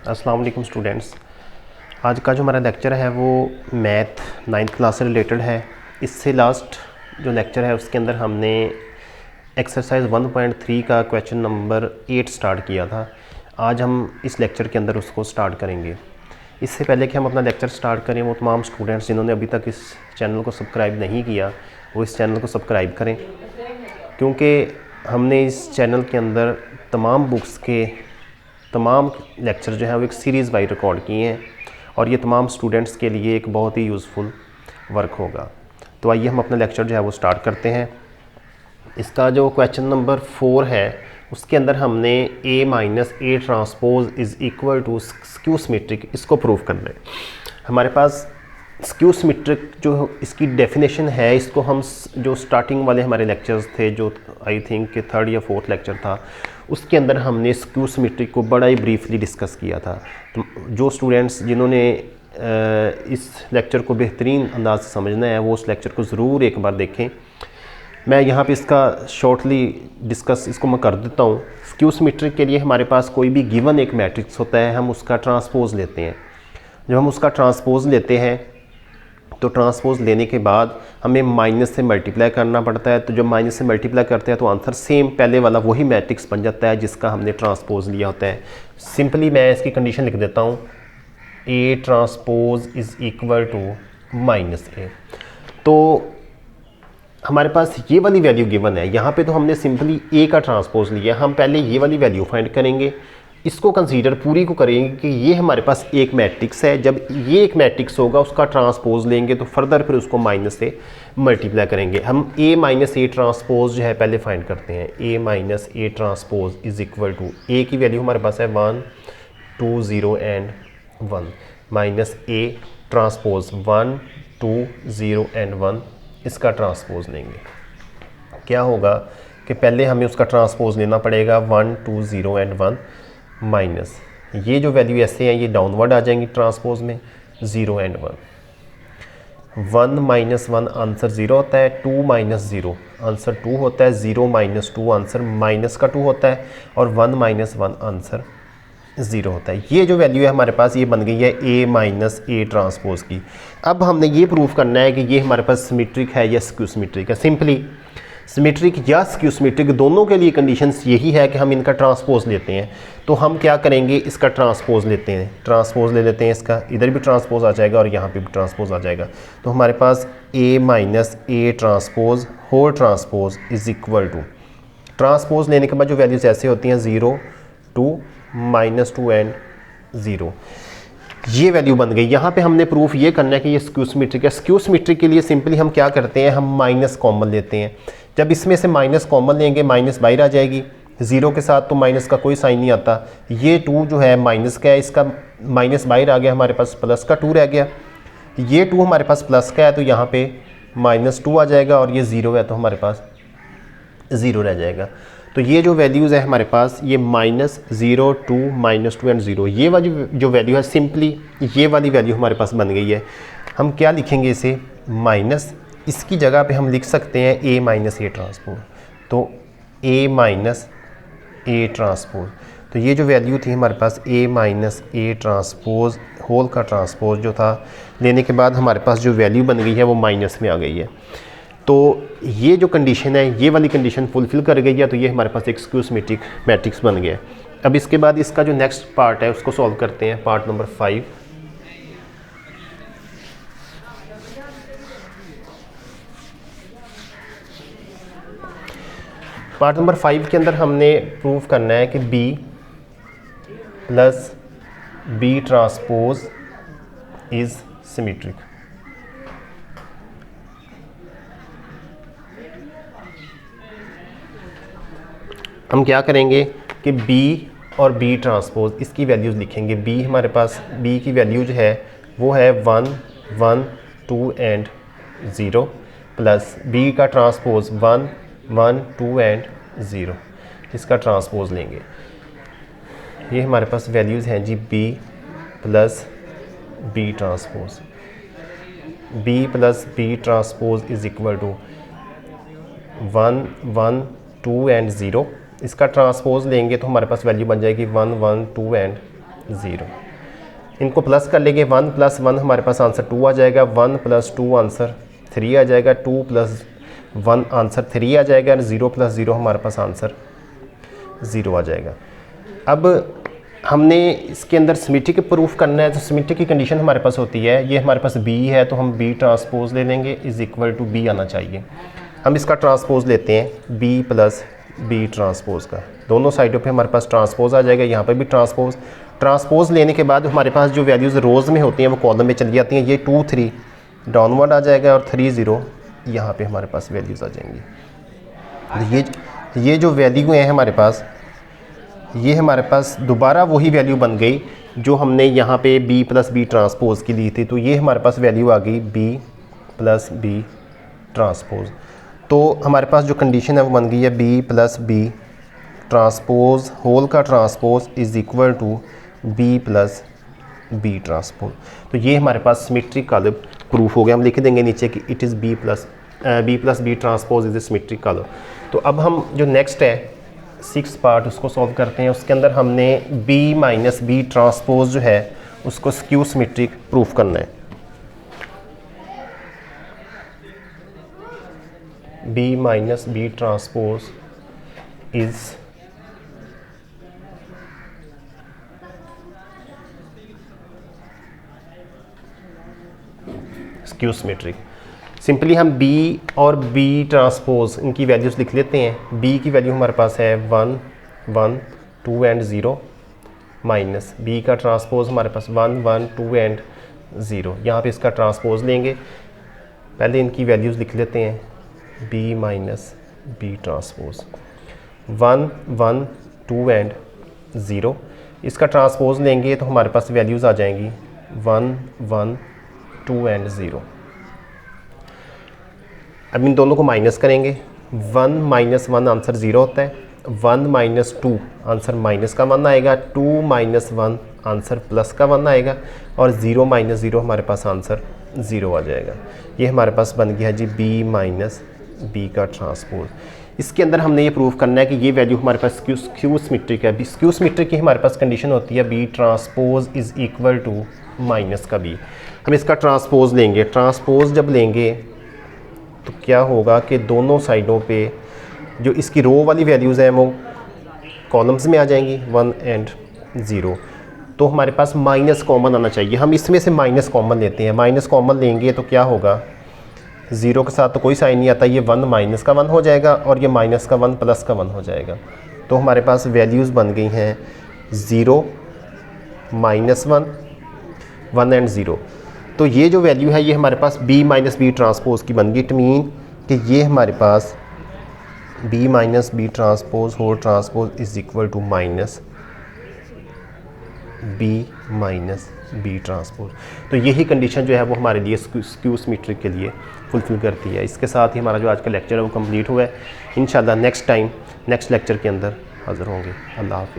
अस्सलाम वालेकुम स्टूडेंट्स। आज का जो हमारा लेक्चर है वो मैथ 9th क्लास से रिलेटेड है। इससे लास्ट जो लेक्चर है उसके अंदर हमने एक्सरसाइज 1.3 का क्वेश्चन नंबर 8 स्टार्ट किया था। आज हम इस लेक्चर के अंदर उसको स्टार्ट करेंगे। इससे पहले कि हम अपना लेक्चर स्टार्ट करें, वो तमाम स्टूडेंट्स जिन्होंने अभी तक इस चैनल को सब्सक्राइब नहीं किया वो इस चैनल को सब्सक्राइब करें, क्योंकि हमने इस चैनल के अंदर तमाम बुक्स के तमाम लेक्चर जो है वो एक सीरीज़ वाइज रिकॉर्ड किए हैं और ये तमाम स्टूडेंट्स के लिए एक बहुत ही यूज़फुल वर्क होगा। तो आइए हम अपना लेक्चर जो है वो स्टार्ट करते हैं। इसका जो क्वेश्चन नंबर 4 है उसके अंदर हमने A-A transpose is equal to skew symmetric, इसको प्रूव करना है। हमारे पास स्क्यू सिमेट्रिक जो इसकी डेफिनेशन है, इसको हम जो स्टार्टिंग वाले हमारे लेक्चर्स थे, जो आई थिंक कि 3rd या 4th लेक्चर था, उसके अंदर हमने स्क्यू सिमेट्रिक को बड़ा ही ब्रीफली डिस्कस किया था। तो जो स्टूडेंट्स जिन्होंने इस लेक्चर को बेहतरीन अंदाज से समझना है वो उस लेक्चर को ज़रूर एक बार देखें। मैं यहाँ पे इसका शॉर्टली डिस्कस इसको मैं कर देता हूँ। स्क्यू सिमेट्रिक के लिए हमारे पास कोई भी गिवन एक मैट्रिक्स होता है, हम उसका ट्रांसपोज लेते हैं। जब हम उसका ट्रांसपोज लेते हैं तो ट्रांसपोज लेने के बाद हमें माइनस से मल्टीप्लाई करना पड़ता है। तो जब माइनस से मल्टीप्लाई करते हैं तो आंसर सेम पहले वाला वही मैट्रिक्स बन जाता है जिसका हमने ट्रांसपोज लिया होता है। सिंपली मैं इसकी कंडीशन लिख देता हूँ, A transpose is equal to -A। तो हमारे पास ये वाली वैल्यू गिवन है। यहाँ पे तो हमने सिंपली A का ट्रांसपोज लिया, हम पहले ये वाली वैल्यू फाइंड करेंगे, इसको कंसीडर पूरी को करेंगे कि ये हमारे पास एक मैट्रिक्स है। जब ये एक मैट्रिक्स होगा उसका ट्रांसपोज लेंगे तो फर्दर फिर उसको माइनस से मल्टीप्लाई करेंगे। हम A-A ट्रांसपोज जो है पहले फाइंड करते हैं। A-A transpose is equal to A की वैल्यू हमारे पास है 1 2 0 and 1 minus A transpose 1 2 0 and 1, इसका ट्रांसपोज लेंगे। क्या होगा कि पहले हमें उसका ट्रांसपोज लेना पड़ेगा 1 2 0 एंड 1 माइनस ये जो वैल्यू ऐसे हैं ये डाउनवर्ड आ जाएंगी ट्रांसपोज में 0 एंड 1। 1 माइनस 1 आंसर 0 होता है, 2 माइनस 0 आंसर 2 होता है, 0 माइनस 2 आंसर माइनस का 2 होता है और 1 माइनस 1 आंसर 0 होता है। ये जो वैल्यू है हमारे पास ये बन गई है A-A ट्रांसपोज की। अब हमने ये प्रूव करना है कि ये हमारे पास सिमेट्रिक है या स्क्यू सिमेट्रिक है। सिंपली सिमेट्रिक या स्क्यू सिमेट्रिक दोनों के लिए कंडीशंस यही है कि हम इनका ट्रांसपोज लेते हैं। तो हम क्या करेंगे, इसका ट्रांसपोज लेते हैं, ट्रांसपोज ले लेते हैं इसका, इधर भी ट्रांसपोज आ जाएगा और यहाँ पे भी ट्रांसपोज आ जाएगा। तो हमारे पास A-A transpose whole transpose is equal to, transpose लेने के बाद जो वैल्यूज़ ऐसे होती हैं 0 2 -2 एंड 0, ये वैल्यू बन गई। यहाँ पे हमने प्रूफ ये करना है कि ये स्क्यू सिमेट्रिक है। स्क्यू सिमेट्रिक के लिए सिंपली हम क्या करते हैं, हम माइनस कॉमन लेते हैं। जब इसमें से माइनस कॉमन लेंगे माइनस बाहर आ जाएगी, 0 के साथ तो माइनस का कोई साइन नहीं आता। ये 2 जो है माइनस का है, इसका माइनस बाहर आ गया, हमारे पास प्लस का 2 रह गया। ये 2 हमारे पास प्लस का है तो यहाँ पे -2 आ जाएगा और ये 0 है तो हमारे पास 0 रह जाएगा। तो ये जो वैल्यूज़ है हमारे पास ये -0 2 -2 एंड 0, ये वाली जो वैल्यू है सिंपली ये वाली वैल्यू हमारे पास बन गई है। हम क्या लिखेंगे इसे, माइनस, इसकी जगह पे हम लिख सकते हैं A-A ट्रांसपोज। तो A-A ट्रांसपोज, तो ये जो वैल्यू थी हमारे पास A-A ट्रांसपोज होल का ट्रांसपोज जो था लेने के बाद हमारे पास जो वैल्यू बन गई है वो माइनस में आ गई है। तो ये जो कंडीशन है ये वाली कंडीशन फुलफ़िल कर गई है, तो ये हमारे पास एक स्क्यू सिमेट्रिक मैट्रिक्स बन गया है। अब इसके बाद इसका जो नेक्स्ट पार्ट है उसको सॉल्व करते हैं, पार्ट नंबर 5। पार्ट नंबर 5 के अंदर हमने प्रूव करना है कि B plus B transpose is symmetric. हम क्या करेंगे कि B और B ट्रांसपोज इसकी वैल्यूज़ लिखेंगे। B हमारे पास B की वैल्यू जो है वो है 1 1 2 एंड 0 प्लस B का ट्रांसपोज 1 1 2 एंड 0, इसका ट्रांसपोज लेंगे। ये हमारे पास वैल्यूज़ हैं जी B plus B transpose. B plus B transpose is equal to 1 1 2 and 0, इसका ट्रांसपोज लेंगे तो हमारे पास वैल्यू बन जाएगी 1 1 2 एंड 0। इनको प्लस कर लेंगे, 1 + 1 हमारे पास आंसर 2 आ जाएगा, 1 + 2 आंसर 3 आ जाएगा, 2 + 1 आंसर 3 आ जाएगा, और 0 + 0 हमारे पास आंसर 0 आ जाएगा। अब हमने इसके अंदर सिमेट्रिक प्रूफ करना है, तो सिमेट्रिक की कंडीशन हमारे पास होती है, ये हमारे पास B है तो हम B ट्रांसपोज ले लेंगे, = B आना चाहिए। हम इसका ट्रांसपोज लेते हैं B + B ट्रांसपोज का, दोनों साइडों पे हमारे पास ट्रांसपोज आ जाएगा, यहाँ पे भी ट्रांसपोज लेने के बाद हमारे पास जो वैल्यूज़ रोज़ में होती हैं वो कॉलम में चली जाती हैं। ये 2 3 डाउनवर्ड आ जाएगा और 3 0 यहाँ पे हमारे पास वैल्यूज़ आ जाएंगी। तो ये जो वैल्यू है हमारे पास, ये हमारे पास दोबारा वही वैल्यू बन गई जो हमने यहाँ पे B + B ट्रांसपोज की ली थी। तो ये हमारे पास वैल्यू आ गई B + B ट्रांसपोज। तो हमारे पास जो कंडीशन है वो बन गई है B + B ट्रांसपोज होल का ट्रांसपोज = B + B ट्रांसपोज। तो ये हमारे पास सिमेट्रिक कॉलम प्रूफ हो गया। हम लिख देंगे नीचे कि it is B + B transpose is a symmetric column. तो अब हम जो नेक्स्ट है 6 पार्ट उसको सॉल्व करते हैं। उसके अंदर हमने B - B ट्रांसपोज जो है उसको स्क्यू सिमेट्रिक प्रूफ करना है। B - B transpose is skew symmetric. Simply हम B और B ट्रांसपोज इनकी वैल्यूज़ लिख लेते हैं। B की वैल्यू हमारे पास है 1 1 2 एंड 0 माइनस B का ट्रांसपोज हमारे पास 1 1 2 एंड 0। यहाँ पे इसका ट्रांसपोज लेंगे, पहले इनकी वैल्यूज़ लिख लेते हैं। B - B ट्रांसपोज 1 1 2 एंड 0, इसका ट्रांसपोज लेंगे तो हमारे पास वैल्यूज़ आ जाएंगी 1 1 2 एंड 0। अब इन दोनों को माइनस करेंगे, 1 - 1 आंसर 0 होता है, 1 - 2 आंसर माइनस का 1 आएगा, 2 - 1 आंसर प्लस का 1 आएगा, और 0 - 0 हमारे पास आंसर 0 आ जाएगा। ये हमारे पास बन गया जी B - B का ट्रांसपोज। इसके अंदर हमने ये प्रूव करना है कि ये वैल्यू हमारे पास स्क्यू सिमेट्रिक है। स्क्यू सिमेट्रिक की हमारे पास कंडीशन होती है B ट्रांसपोज = - का B। हम इसका ट्रांसपोज लेंगे, ट्रांसपोज जब लेंगे तो क्या होगा कि दोनों साइडों पे जो इसकी रो वाली वैल्यूज़ हैं वो कॉलम्स में आ जाएंगी 1 एंड 0। तो हमारे पास माइनस कॉमन आना चाहिए। हम इसमें से माइनस कॉमन लेते हैं, माइनस कॉमन लेंगे तो क्या होगा, 0 के साथ तो कोई साइन नहीं आता, ये 1 माइनस का 1 हो जाएगा और ये माइनस का 1 प्लस का 1 हो जाएगा। तो हमारे पास वैल्यूज़ बन गई हैं 0 -1 1 एंड 0। तो ये जो वैल्यू है ये हमारे पास B - B ट्रांसपोज की बन गई। इट मीन कि ये हमारे पास B - B transpose whole transpose = B - B transpose. तो यही कंडीशन जो है वो हमारे लिए स्क्यू सिमेट्रिक के लिए फुलफिल करती है। इसके साथ ही हमारा जो आज का लेक्चर है वो कंप्लीट हुआ है। इंशाल्लाह नेक्स्ट लेक्चर के अंदर हाज़िर होंगे। अल्लाह हाफ़िज़।